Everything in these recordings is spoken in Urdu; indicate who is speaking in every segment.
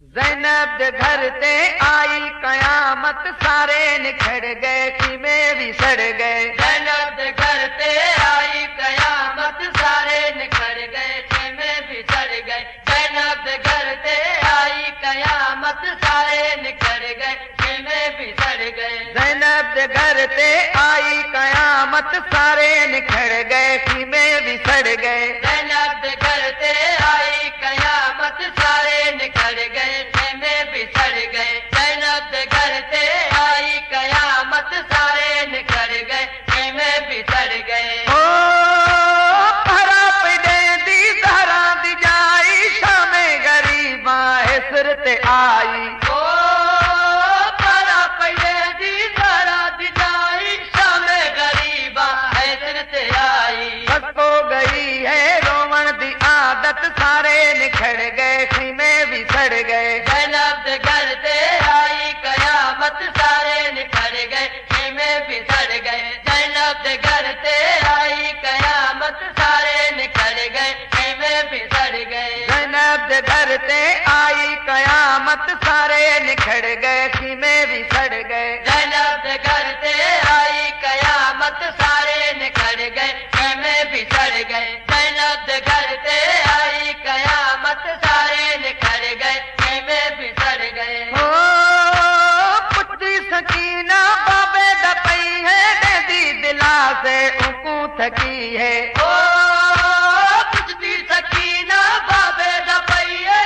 Speaker 1: زینب دے گھر تے آئی قیامت سارے نکھڑ گئے خیمے بھی سڑ گئے
Speaker 2: زینب دے گھر تے آئی قیامت سارے نکھڑ گئے خیمے بھی سڑ گئے زینب دے گھر تے آئی قیامت سارے نکھڑ گئے خیمے بھی سڑ گئے
Speaker 1: زینب دے گھر تے آئی قیامت سارے نکھڑ گئے خیمے بھی سڑ گئے
Speaker 2: زینب دے گھر تے آئی قیامت سارے نکھڑ گئے خیمے بھی سڑ گئے زینب دے گھر تے آئی قیامت سارے نکھڑ گئے خیمے بھی سڑ گئے
Speaker 1: او پھرا پڑے دی زہرا دی جائی شام غریباں حسر تے آئی
Speaker 2: او پھرا پڑے دی زہرا دی جائی شام غریباں حیدر تے آئی
Speaker 1: بس کو گئی ہے رومن دی عادت سارے نکھڑ گئے خیمے بھی سڑ گئے
Speaker 2: زینب دے گھر تے آئی قیامت سارے نکھڑ گئے خیمے بھی سڑ گئے زینب دے گھر تے آئی قیامت سارے نکھڑ گئے خیمے بھی سڑ گئے
Speaker 1: زینب دے گھر تے آئی قیامت سارے نکھڑ گئے خیمے بھی سڑ گئے
Speaker 2: زینب دے گھر تے آئی قیامت سارے نکھڑ گئے خیمے بھی سڑ گئے زینب دے گھر تے آئی قیامت سارے نکھڑ گئے خیمے بھی سڑ گئے
Speaker 1: او پٹی سکینہ بابے دا پئی ہے دی دلا سے اونکو تھکی ہے
Speaker 2: او پچھتی سکینہ بابے دا پئیے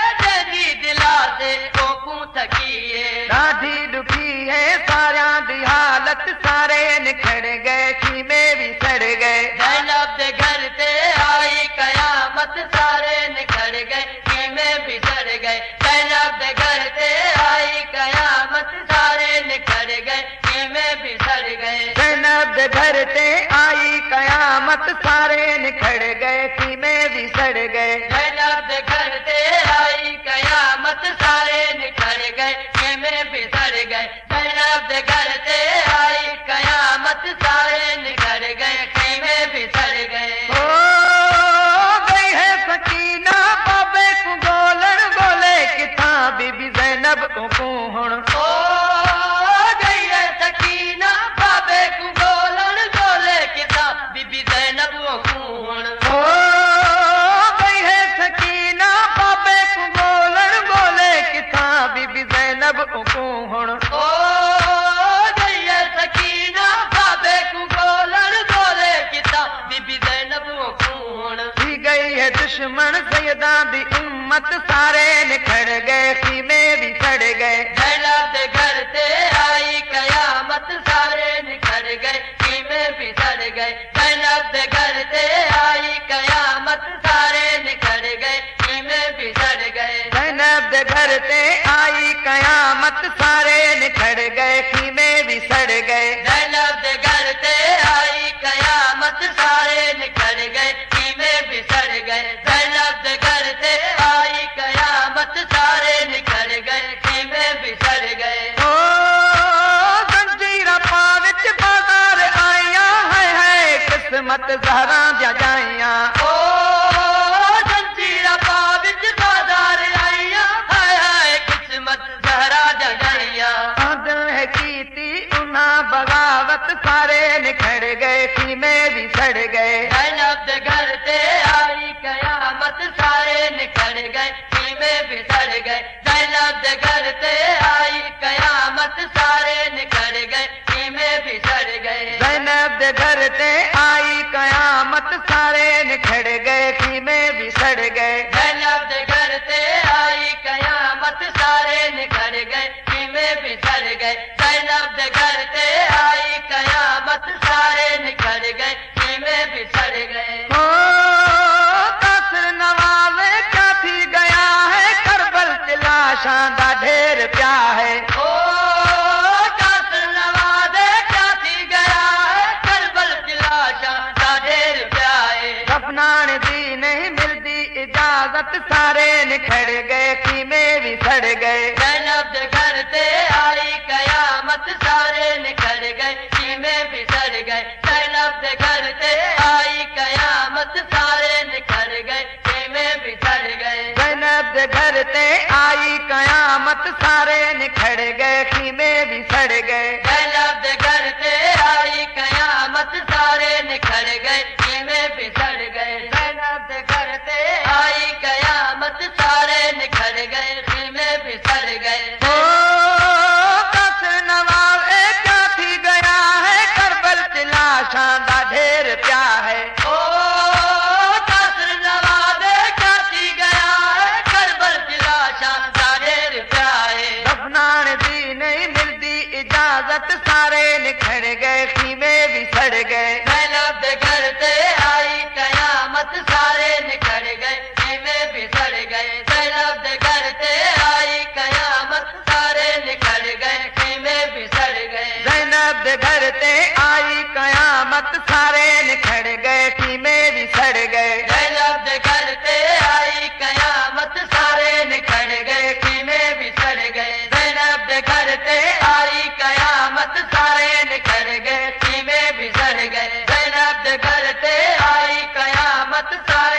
Speaker 2: دی دلا سے اوکوں تھکیے
Speaker 1: ڈاڈھی دکھی ہے ساریاں دی حالت سارے نکھڑ گئے خیمے بھی سڑ گئے
Speaker 2: زینب دے گھر تے آئی قیامت سارے نکھڑ گئے خیمے بھی سڑ گئے زینب دے گھر تے آئی قیامت سارے نکھڑ گئے خیمے بھی سڑ گئے
Speaker 1: زینب دے گھر تے آئی قیامت سارے نکھڑ گئے خیمے بھی سڑ گئے
Speaker 2: زینب دے گھر تے آئی قیامت سارے نکھڑ گئے خیمے بھی سڑ گئے زینب دے گھر تے آئی قیامت سارے نکھڑ گئے خیمے بھی سڑ گئے
Speaker 1: او گئی ہے سکینہ بابے کو گولن گولے کتھاں بی بی زینب کو ہن
Speaker 2: او گئی ہے سکینہ بابے کو گولن گولے کتاب بی بی زینب وہ کون
Speaker 1: او گئی ہے سکینہ بابے کو گولن گولے کتھاں بی بی زینب کو ہن
Speaker 2: او گئی ہے سکینہ بابے کو گولن گولے کتاب بی بی زینب وہ کون
Speaker 1: تھی گئی ہے دشمن سیداں دی امت سارے نکھڑ گئے خیمے بھی سڑ گئے
Speaker 2: زینب دے گھر تے آئی قیامت سارے نکھڑ گئے خیمے بھی سڑ گئے زینب دے گھر تے آئی قیامت سارے نکھڑ گئے خیمے بھی سڑ گئے
Speaker 1: زینب دے گھر تے آئی قیامت سارے نکھڑ گئے خیمے بھی سڑ گئے
Speaker 2: زینب دے گھر تے آئی قیامت سارے نکھڑ گئے خیمے بھی سڑ گئے زینب دے گھر تے آئی قیامت سارے نکھڑ گئے خیمے بھی سڑ گئے
Speaker 1: او زنجیراں پا وچ بازار آئیاں ہے قسمت زہراں دیا جائیاں
Speaker 2: او زنجیراں پا وچ بازار آئیاں ہائے قسمت زہرا جگائیاں
Speaker 1: عادل ہے کیتی انہاں بغاوت سارے نکھڑ گئے خیمے بھی سڑ گئے
Speaker 2: زینب دے گھر تے آئی قیامت سارے نکھڑ گئے خیمے بھی سڑ گئے زینب دے گھر تے آئی قیامت سارے نکھڑ گئے خیمے بھی سڑ گئے
Speaker 1: زینب دے گھر تے آئی قیامت سارے نکھڑ گئے خیمے بھی سڑ گئے
Speaker 2: زینب دے گھر تے آئی قیامت سارے نکھڑ گئے خیمے بھی سڑ گئے زینب دے گھر تے آئی قیامت سارے نکھڑ گئے خیمے بھی سڑ گئے
Speaker 1: او قصر نواز کیا تھی گیا ہے کربل کی لاشاں دا ڈھیر پیا ہے
Speaker 2: او قصر نواز کیا تھی گیا ہے کربل کی لاشاں دا ڈھیر پیائے
Speaker 1: دفنان دی نہیں ملتی اجازت سارے نکھڑ گئے خیمے بھی سڑ گئے
Speaker 2: زینب دے گھر تے آئی قیامت سارے نکھڑ گئے خیمے بھی سڑ گئے زینب دے گھر تے آئی قیامت سارے نکھڑ گئے خیمے بھی سڑ گئے
Speaker 1: زینب دے گھر تے آئی قیامت سارے نکھڑ گئے خیمے بھی سڑ گئے
Speaker 2: زینب دے گھر تے آئی قیامت سارے نکھڑ گئے خیمے بھی سڑ گئے زینب دے گھر تے آئی قیامت سارے نکھڑ گئے خیمے بھی سڑ گئے
Speaker 1: قصر نواز کیا تھی گیا ہے کربل تلاشاں دا ڈھیر پیا ہے
Speaker 2: او قصر نواز کیا تھی گیا ہے کربل تلاشاں دا ڈھیر پیا ہے
Speaker 1: دفنان دی نہیں ملتی اجازت سارے نکھڑ گئے خیمے بھی سڑ گئے
Speaker 2: زینب دے گھر تے آئی قیامت سارے نکھڑ گئے خیمے بھی سڑ گئے زینب دے گھر تے آئی قیامت سارے نکھڑ گئے خیمے بھی سڑ گئے
Speaker 1: زینب دے گھر تے آئی قیامت سارے نکھڑ گئے خیمے بھی سڑ گئے
Speaker 2: زینب دے گھر تے آئی قیامت سارے نکھڑ گئے خیمے بھی سڑ گئے زینب دے گھر تے آئی قیامت سارے نکھڑ گئے خیمے بھی سڑ گئے زینب دے گھر تے آئی قیامت سارے